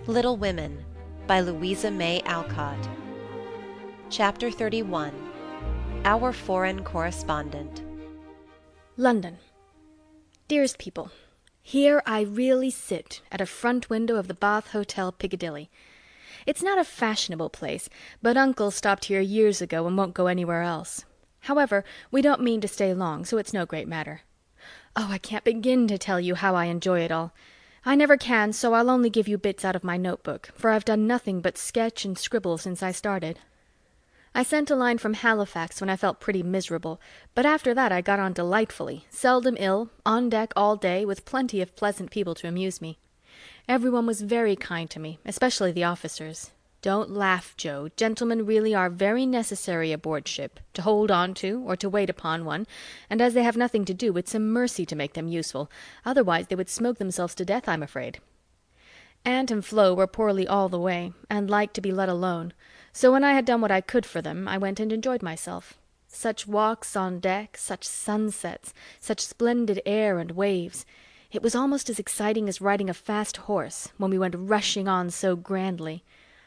Little Women by Louisa May Alcott. Chapter 31. Our Foreign Correspondent. London. Dearest people, here I really sit at a front window of the Bath Hotel, Piccadilly. It's not a fashionable place, but Uncle stopped here years ago and won't go anywhere else. However, we don't mean to stay long, so it's no great matter. Oh, I can't begin to tell you how I enjoy it all. I never can, so I'll only give you bits out of my notebook, for I've done nothing but sketch and scribble since I started. I sent a line from Halifax when I felt pretty miserable, but after that I got on delightfully, seldom ill, on deck all day, with plenty of pleasant people to amuse me. Everyone was very kind to me, especially the officers. Don't laugh, Joe. Gentlemen really are very necessary aboard ship, to hold on to, or to wait upon one, and as they have nothing to do, it's a mercy to make them useful. Otherwise they would smoke themselves to death, I'm afraid. Aunt and Flo were poorly all the way, and liked to be let alone, so when I had done what I could for them, I went and enjoyed myself. Such walks on deck, such sunsets, such splendid air and waves. It was almost as exciting as riding a fast horse, when we went rushing on so grandly.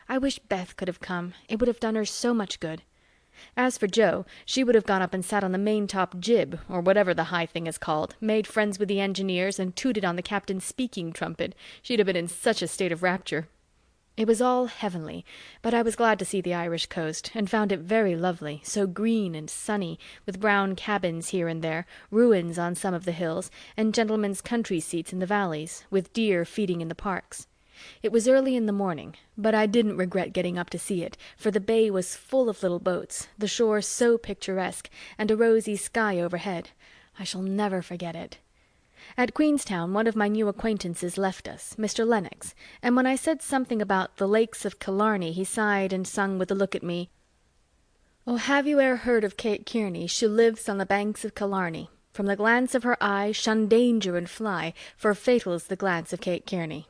I wish Beth could have come. It would have done her so much good. As for Jo, she would have gone up and sat on the maintop jib, or whatever the high thing is called, made friends with the engineers, and tooted on the captain's speaking trumpet. She'd have been in such a state of rapture. It was all heavenly, but I was glad to see the Irish coast, and found it very lovely, so green and sunny, with brown cabins here and there, ruins on some of the hills, and gentlemen's country seats in the valleys, with deer feeding in the parks. It was early in the morning, but I didn't regret getting up to see it, for the bay was full of little boats, the shore so picturesque, and a rosy sky overhead. I shall never forget it. At Queenstown one of my new acquaintances left us, Mr. Lennox, and when I said something about the lakes of Killarney he sighed and sung with a look at me, "Oh, have you e'er heard of Kate Kearney? She lives on the banks of Killarney. From the glance of her eye shun danger and fly, for fatal is the glance of Kate Kearney."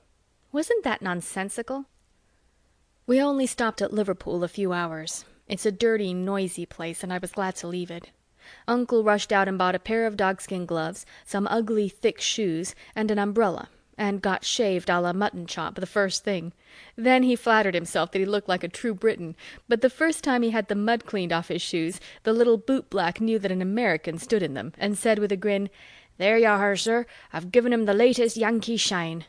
Wasn't that nonsensical? We only stopped at Liverpool a few hours. It's a dirty, noisy place, and I was glad to leave it. Uncle rushed out and bought a pair of dogskin gloves, some ugly thick shoes, and an umbrella, and got shaved a la mutton chop the first thing. Then he flattered himself that he looked like a true Briton, but the first time he had the mud cleaned off his shoes, the little bootblack knew that an American stood in them, and said with a grin, "There you are, sir. I've given him the latest Yankee shine."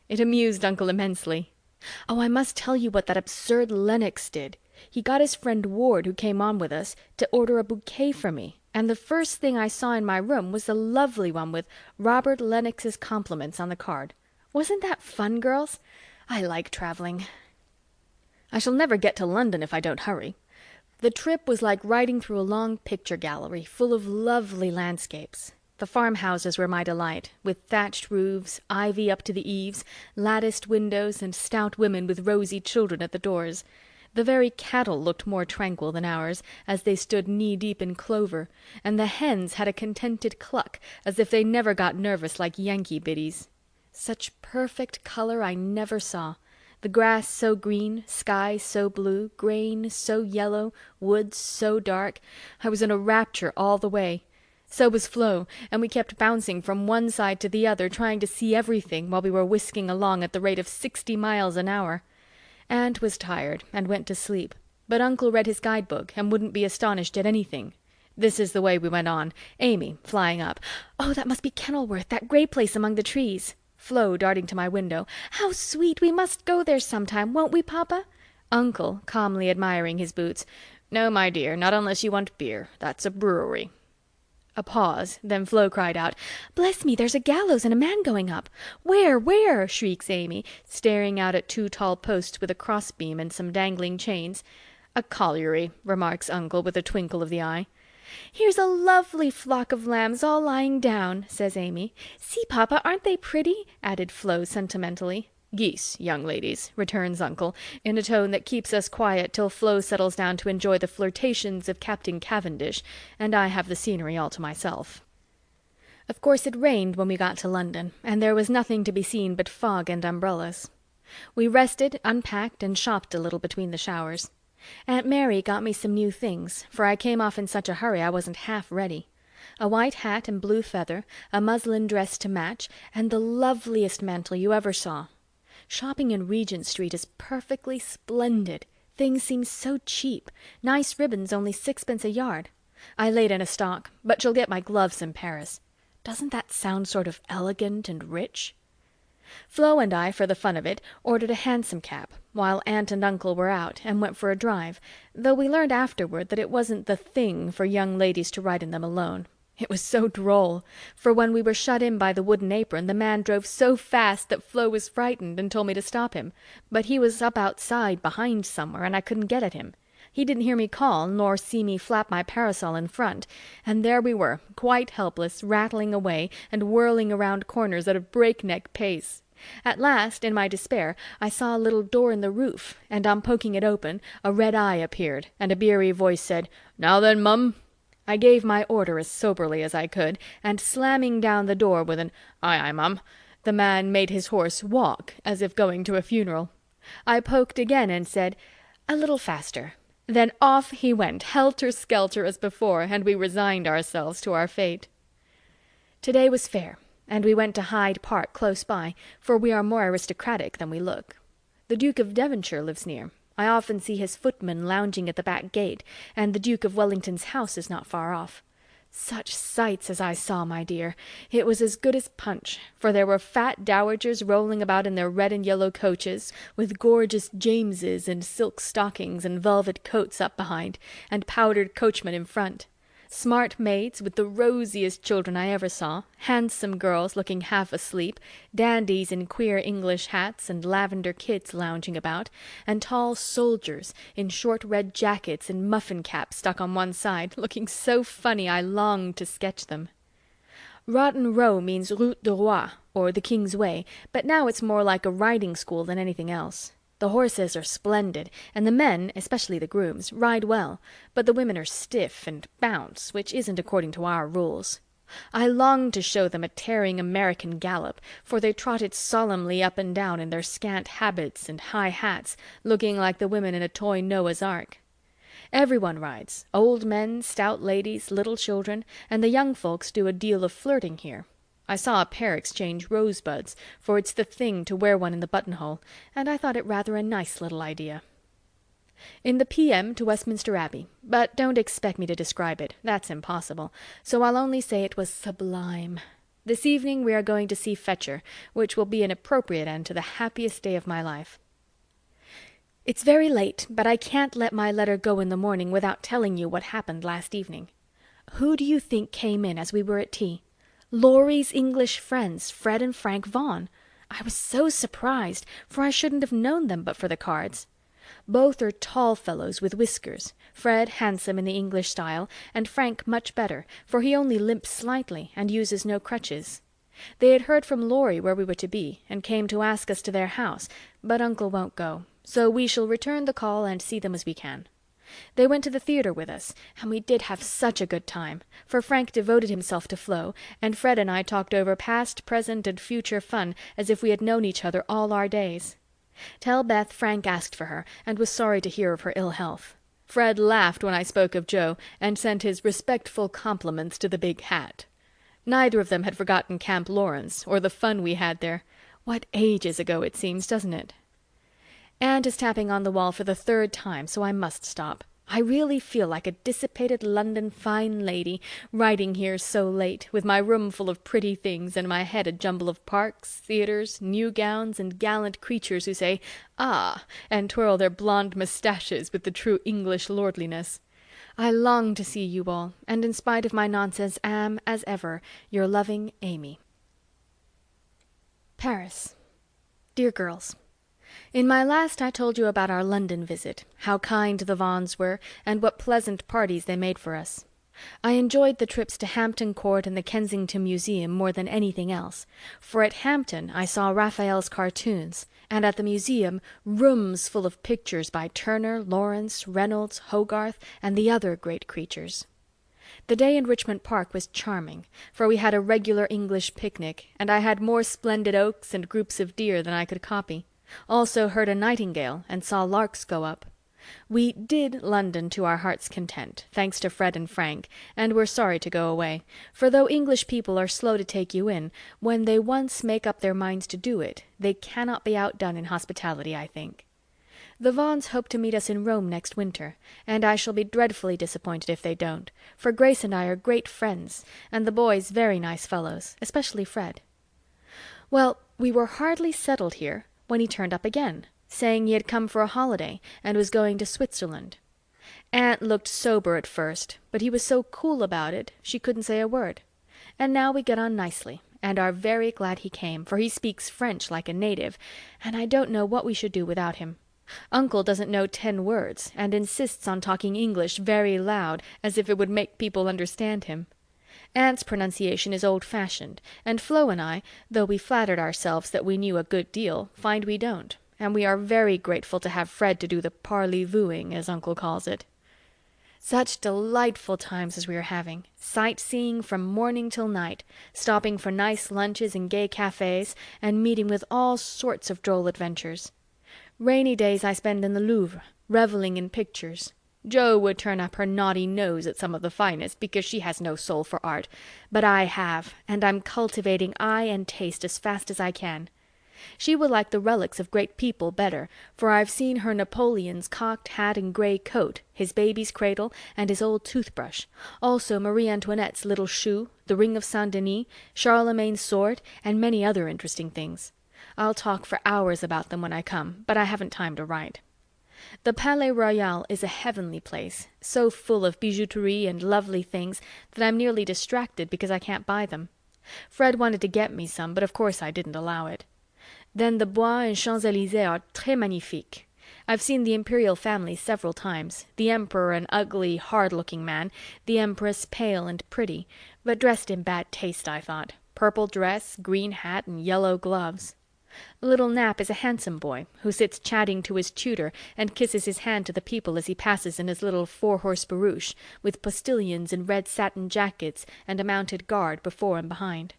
It amused Uncle immensely. Oh, I must tell you what that absurd Lennox did. He got his friend Ward, who came on with us, to order a bouquet for me, and the first thing I saw in my room was the lovely one with Robert Lennox's compliments on the card. Wasn't that fun, girls? I like traveling. I shall never get to London if I don't hurry. The trip was like riding through a long picture gallery full of lovely landscapes. The farmhouses were my delight, with thatched roofs, ivy up to the eaves, latticed windows, and stout women with rosy children at the doors. The very cattle looked more tranquil than ours, as they stood knee-deep in clover, and the hens had a contented cluck, as if they never got nervous like Yankee biddies. Such perfect color I never saw. The grass so green, sky so blue, grain so yellow, woods so dark. I was in a rapture all the way. So was Flo, and we kept bouncing from one side to the other, trying to see everything while we were whisking along at the rate of 60 miles an hour. Aunt was tired and went to sleep, but Uncle read his guidebook and wouldn't be astonished at anything. This is the way we went on, Amy flying up. "Oh, that must be Kenilworth, that gray place among the trees." Flo darting to my window. "How sweet! We must go there sometime, won't we, Papa?" Uncle calmly admiring his boots. "No, my dear, not unless you want beer. That's a brewery." A pause, then Flo cried out, "Bless me, there's a gallows and a man going up." "Where, where?" shrieks Amy, staring out at 2 tall posts with a crossbeam and some dangling chains. "A colliery," remarks Uncle with a twinkle of the eye. "Here's a lovely flock of lambs all lying down," says Amy. "See, Papa, aren't they pretty?" added Flo sentimentally. "Geese, young ladies," returns Uncle, in a tone that keeps us quiet till Flo settles down to enjoy the flirtations of Captain Cavendish, and I have the scenery all to myself. Of course it rained when we got to London, and there was nothing to be seen but fog and umbrellas. We rested, unpacked, and shopped a little between the showers. Aunt Mary got me some new things, for I came off in such a hurry I wasn't half ready. A white hat and blue feather, a muslin dress to match, and the loveliest mantle you ever saw. Shopping in Regent Street is perfectly splendid. Things seem so cheap. Nice ribbons only 6 pence a yard. I laid in a stock, but shall get my gloves in Paris. Doesn't that sound sort of elegant and rich? Flo and I, for the fun of it, ordered a hansom cab, while Aunt and Uncle were out, and went for a drive, though we learned afterward that it wasn't the thing for young ladies to ride in them alone. It was so droll, for when we were shut in by the wooden apron, the man drove so fast that Flo was frightened and told me to stop him, but he was up outside behind somewhere, and I couldn't get at him. He didn't hear me call, nor see me flap my parasol in front, and there we were, quite helpless, rattling away and whirling around corners at a breakneck pace. At last, in my despair, I saw a little door in the roof, and on poking it open, a red eye appeared, and a beery voice said, "Now then, mum." I gave my order as soberly as I could, and slamming down the door with an "Aye, aye, mum," the man made his horse walk as if going to a funeral. I poked again and said, "A little faster." Then off he went, helter-skelter as before, and we resigned ourselves to our fate. Today was fair, and we went to Hyde Park close by, for we are more aristocratic than we look. The Duke of Devonshire lives near. I often see his footman lounging at the back gate, and the Duke of Wellington's house is not far off. Such sights as I saw, my dear! It was as good as punch, for there were fat dowagers rolling about in their red and yellow coaches, with gorgeous Jameses and silk stockings and velvet coats up behind, and powdered coachmen in front. Smart maids with the rosiest children I ever saw, handsome girls looking half asleep, dandies in queer English hats and lavender kids lounging about, and tall soldiers in short red jackets and muffin caps stuck on one side, looking so funny I longed to sketch them. Rotten Row means Route du Roi, or the King's Way, but now it's more like a riding school than anything else. The horses are splendid, and the men, especially the grooms, ride well, but the women are stiff and bounce, which isn't according to our rules. I longed to show them a tearing American gallop, for they trotted solemnly up and down in their scant habits and high hats, looking like the women in a toy Noah's Ark. Everyone rides, old men, stout ladies, little children, and the young folks do a deal of flirting here. I saw a pair exchange rosebuds, for it's the thing to wear one in the buttonhole, and I thought it rather a nice little idea. In the PM to Westminster Abbey, but don't expect me to describe it, that's impossible, so I'll only say it was sublime. This evening we are going to see Fetcher, which will be an appropriate end to the happiest day of my life. It's very late, but I can't let my letter go in the morning without telling you what happened last evening. Who do you think came in as we were at tea? Laurie's English friends, Fred and Frank Vaughan. I was so surprised, for I shouldn't have known them but for the cards. Both are tall fellows with whiskers, Fred handsome in the English style, and Frank much better, for he only limps slightly and uses no crutches. They had heard from Laurie where we were to be, and came to ask us to their house, but Uncle won't go, so we shall return the call and see them as we can. They went to the theatre with us, and we did have such a good time, for Frank devoted himself to Flo, and Fred and I talked over past, present, and future fun as if we had known each other all our days. Tell Beth Frank asked for her, and was sorry to hear of her ill health. Fred laughed when I spoke of Jo, and sent his respectful compliments to the big hat. Neither of them had forgotten Camp Lawrence, or the fun we had there. What ages ago it seems, doesn't it? Aunt is tapping on the wall for the third time, so I must stop. I really feel like a dissipated London fine lady, writing here so late, with my room full of pretty things, and my head a jumble of parks, theatres, new gowns, and gallant creatures who say, "Ah," and twirl their blonde moustaches with the true English lordliness. I long to see you all, and in spite of my nonsense am, as ever, your loving Amy. Paris. Dear girls, in my last I told you about our London visit, how kind the Vaughans were, and what pleasant parties they made for us. I enjoyed the trips to Hampton Court and the Kensington Museum more than anything else, for at Hampton I saw Raphael's cartoons, and at the museum rooms full of pictures by Turner, Lawrence, Reynolds, Hogarth, and the other great creatures. The day in Richmond Park was charming, for we had a regular English picnic, and I had more splendid oaks and groups of deer than I could copy. Also heard a nightingale and saw larks go up. We did London to our heart's content, thanks to Fred and Frank, and we're sorry to go away, for though English people are slow to take you in, when they once make up their minds to do it, they cannot be outdone in hospitality, I think. The Vaughns hope to meet us in Rome next winter, and I shall be dreadfully disappointed if they don't, for Grace and I are great friends, and the boys very nice fellows, especially Fred. Well, we were hardly settled here when he turned up again, saying he had come for a holiday and was going to Switzerland. Aunt looked sober at first, but he was so cool about it she couldn't say a word. And now we get on nicely, and are very glad he came, for he speaks French like a native, and I don't know what we should do without him. Uncle doesn't know 10 words, and insists on talking English very loud, as if it would make people understand him. Aunt's pronunciation is old-fashioned, and Flo and I, though we flattered ourselves that we knew a good deal, find we don't, and we are very grateful to have Fred to do the parley-vooing, as Uncle calls it. Such delightful times as we are having, sightseeing from morning till night, stopping for nice lunches in gay cafes, and meeting with all sorts of droll adventures. Rainy days I spend in the Louvre, reveling in pictures. Jo would turn up her naughty nose at some of the finest, because she has no soul for art, but I have, and I'm cultivating eye and taste as fast as I can. She would like the relics of great people better, for I've seen her Napoleon's cocked hat and grey coat, his baby's cradle, and his old toothbrush, also Marie Antoinette's little shoe, the ring of Saint Denis, Charlemagne's sword, and many other interesting things. I'll talk for hours about them when I come, but I haven't time to write. The Palais Royal is a heavenly place, so full of bijouterie and lovely things that I'm nearly distracted because I can't buy them. Fred wanted to get me some, but of course I didn't allow it. Then the Bois and Champs-Élysées are très magnifiques. I've seen the imperial family several times, the emperor an ugly, hard-looking man, the empress pale and pretty, but dressed in bad taste, I thought. Purple dress, green hat, and yellow gloves. Little Nap is a handsome boy, who sits chatting to his tutor and kisses his hand to the people as he passes in his little 4-horse barouche, with postilions in red satin jackets and a mounted guard before and behind.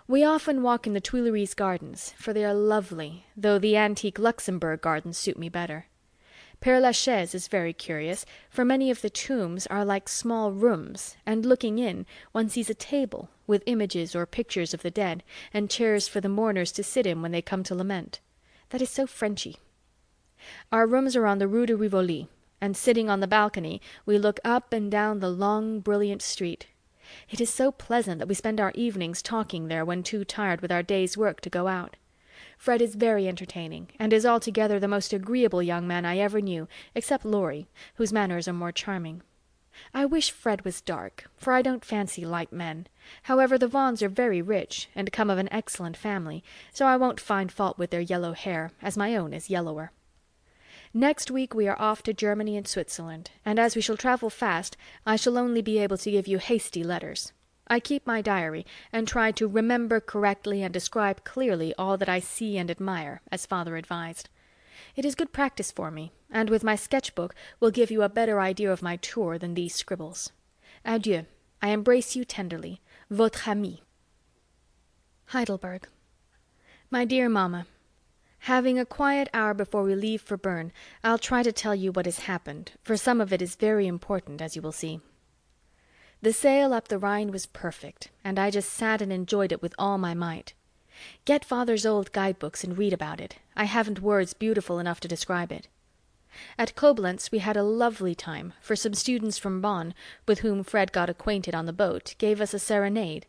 We often walk in the Tuileries gardens, for they are lovely, though the antique Luxembourg gardens suit me better. Père Lachaise is very curious, for many of the tombs are like small rooms, and looking in, one sees a table, with images or pictures of the dead, and chairs for the mourners to sit in when they come to lament. That is so Frenchy. Our rooms are on the Rue de Rivoli, and sitting on the balcony, we look up and down the long, brilliant street. It is so pleasant that we spend our evenings talking there when too tired with our day's work to go out. Fred is very entertaining, and is altogether the most agreeable young man I ever knew, except Laurie, whose manners are more charming. I wish Fred was dark, for I don't fancy light men. However, the Vaughns are very rich, and come of an excellent family, so I won't find fault with their yellow hair, as my own is yellower. Next week we are off to Germany and Switzerland, and as we shall travel fast, I shall only be able to give you hasty letters. I keep my diary, and try to remember correctly and describe clearly all that I see and admire, as Father advised. It is good practice for me, and with my sketch-book will give you a better idea of my tour than these scribbles. Adieu. I embrace you tenderly. Votre amie. Heidelberg. My dear Mamma, having a quiet hour before we leave for Bern, I'll try to tell you what has happened, for some of it is very important, as you will see. The sail up the Rhine was perfect, and I just sat and enjoyed it with all my might. Get Father's old guidebooks and read about it. I haven't words beautiful enough to describe it. At Koblenz we had a lovely time, for some students from Bonn, with whom Fred got acquainted on the boat, gave us a serenade.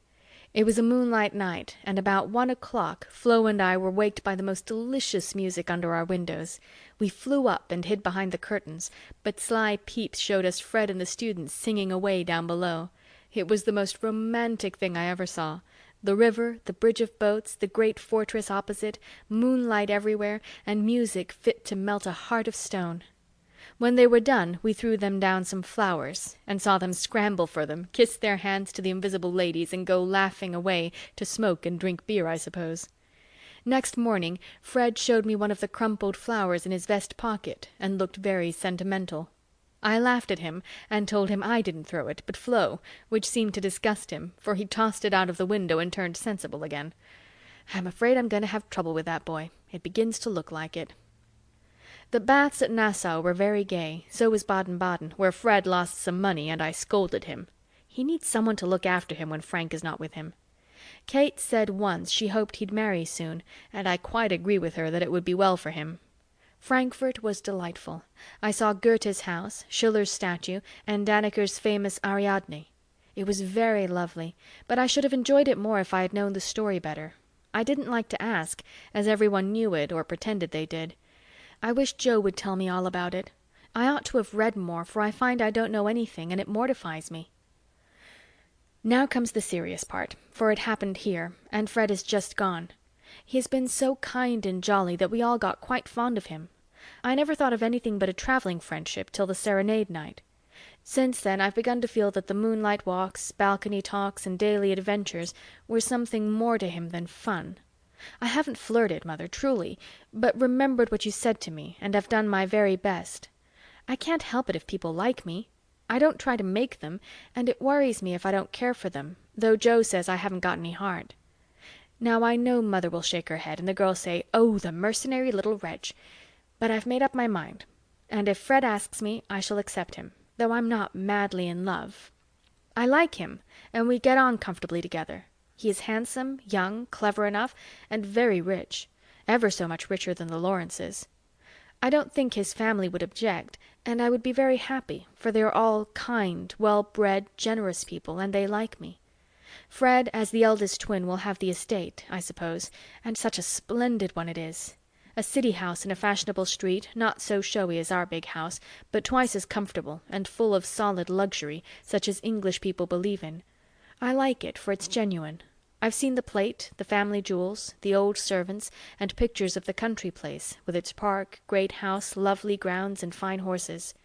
It was a moonlight night, and about 1 o'clock Flo and I were waked by the most delicious music under our windows. We flew up and hid behind the curtains, but sly peeps showed us Fred and the students singing away down below. It was the most romantic thing I ever saw. The river, the bridge of boats, the great fortress opposite, moonlight everywhere, and music fit to melt a heart of stone. When they were done, we threw them down some flowers, and saw them scramble for them, kiss their hands to the invisible ladies, and go laughing away to smoke and drink beer, I suppose. Next morning Fred showed me one of the crumpled flowers in his vest pocket, and looked very sentimental. I laughed at him, and told him I didn't throw it, but Flo, which seemed to disgust him, for he tossed it out of the window and turned sensible again. I'm afraid I'm going to have trouble with that boy. It begins to look like it. The baths at Nassau were very gay, so was Baden-Baden, where Fred lost some money and I scolded him. He needs someone to look after him when Frank is not with him. Kate said once she hoped he'd marry soon, and I quite agree with her that it would be well for him. Frankfurt was delightful. I saw Goethe's house, Schiller's statue, and Danneker's famous Ariadne. It was very lovely, but I should have enjoyed it more if I had known the story better. I didn't like to ask, as everyone knew it or pretended they did. I wish Joe would tell me all about it. I ought to have read more, for I find I don't know anything, and it mortifies me. Now comes the serious part, for it happened here, and Fred is just gone. He has been so kind and jolly that we all got quite fond of him. I never thought of anything but a traveling friendship till the serenade night. Since then I've begun to feel that the moonlight walks, balcony talks, and daily adventures were something more to him than fun. I haven't flirted, Mother, truly, but remembered what you said to me, and have done my very best. I can't help it if people like me. I don't try to make them, and it worries me if I don't care for them, though Joe says I haven't got any heart. Now I know Mother will shake her head, and the girls say, "Oh, the mercenary little wretch," but I've made up my mind, and if Fred asks me, I shall accept him, though I'm not madly in love. I like him, and we get on comfortably together. He is handsome, young, clever enough, and very rich, ever so much richer than the Lawrences. I don't think his family would object, and I would be very happy, for they are all kind, well-bred, generous people, and they like me. Fred, as the eldest twin, will have the estate, I suppose, and such a splendid one it is. A city house in a fashionable street, not so showy as our big house, but twice as comfortable, and full of solid luxury, such as English people believe in. I like it, for it's genuine. I've seen the plate, the family jewels, the old servants, and pictures of the country place, with its park, great house, lovely grounds, and fine horses.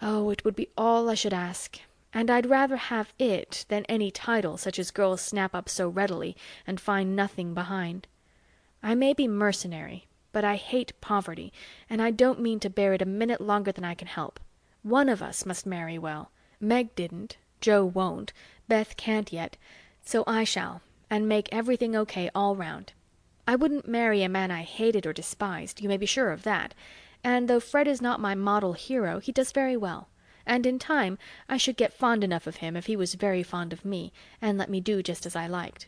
Oh, it would be all I should ask, and I'd rather have it than any title such as girls snap up so readily and find nothing behind. I may be mercenary, but I hate poverty, and I don't mean to bear it a minute longer than I can help. One of us must marry well. Meg didn't, Joe won't, Beth can't yet, so I shall, and make everything okay all round. I wouldn't marry a man I hated or despised, you may be sure of that, and though Fred is not my model hero, he does very well, and in time I should get fond enough of him if he was very fond of me, and let me do just as I liked.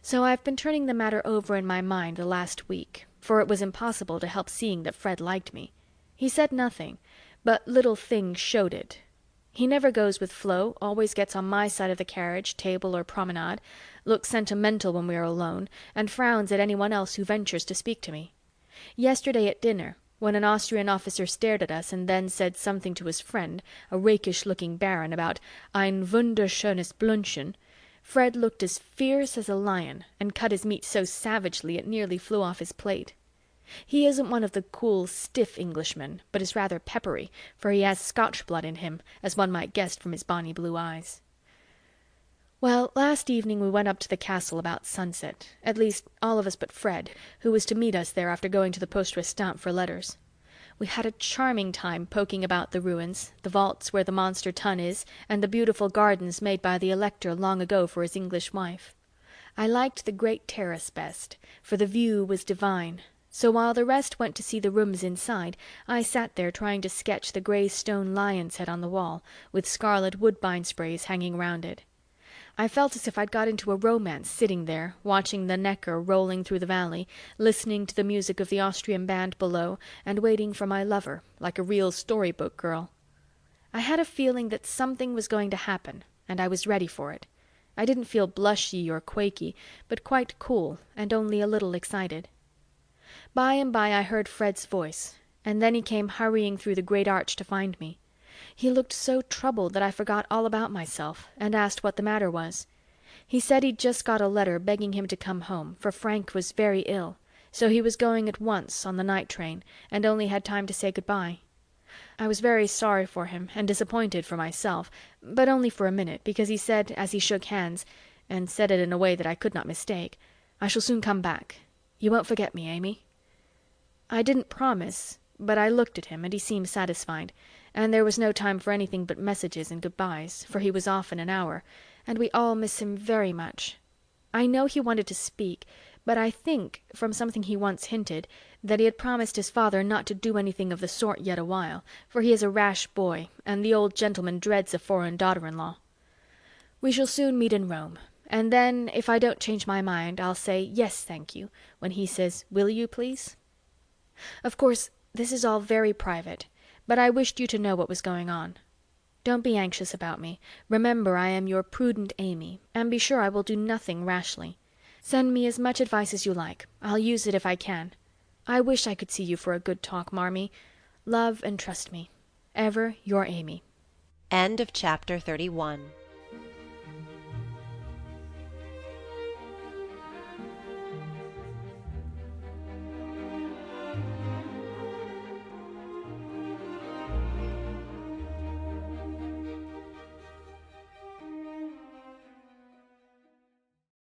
So I've been turning the matter over in my mind the last week, for it was impossible to help seeing that Fred liked me. He said nothing, but little things showed it. He never goes with Flo, always gets on my side of the carriage, table, or promenade, looks sentimental when we are alone, and frowns at anyone else who ventures to speak to me. Yesterday at dinner, when an Austrian officer stared at us and then said something to his friend, a rakish-looking baron, about ein wunderschönes Blümchen, Fred looked as fierce as a lion and cut his meat so savagely it nearly flew off his plate. He isn't one of the cool, stiff Englishmen, but is rather peppery, for he has Scotch blood in him, as one might guess from his bonny blue eyes. Well, last evening we went up to the castle about sunset, at least all of us but Fred, who was to meet us there after going to the poste restante for letters. We had a charming time poking about the ruins, the vaults where the monster tun is, and the beautiful gardens made by the Elector long ago for his English wife. I liked the great terrace best, for the view was divine, so while the rest went to see the rooms inside, I sat there trying to sketch the grey stone lion's head on the wall, with scarlet woodbine sprays hanging round it. I felt as if I'd got into a romance sitting there, watching the Neckar rolling through the valley, listening to the music of the Austrian band below, and waiting for my lover, like a real storybook girl. I had a feeling that something was going to happen, and I was ready for it. I didn't feel blushy or quaky, but quite cool, and only a little excited. By and by I heard Fred's voice, and then he came hurrying through the great arch to find me. He looked so troubled that I forgot all about myself, and asked what the matter was. He said he'd just got a letter begging him to come home, for Frank was very ill, so he was going at once on the night train, and only had time to say good-bye. I was very sorry for him, and disappointed for myself, but only for a minute, because he said, as he shook hands, and said it in a way that I could not mistake, "I shall soon come back. You won't forget me, Amy?" I didn't promise, but I looked at him, and he seemed satisfied, and there was no time for anything but messages and goodbyes, for he was off in an hour, and we all miss him very much. I know he wanted to speak, but I think, from something he once hinted, that he had promised his father not to do anything of the sort yet awhile, for he is a rash boy, and the old gentleman dreads a foreign daughter-in-law. We shall soon meet in Rome, and then, if I don't change my mind, I'll say, yes, thank you, when he says, will you, please? Of course, this is all very private, but I wished you to know what was going on. Don't be anxious about me. Remember I am your prudent Amy, and be sure I will do nothing rashly. Send me as much advice as you like. I'll use it if I can. I wish I could see you for a good talk, Marmee. Love and trust me. Ever your Amy. End of chapter 31.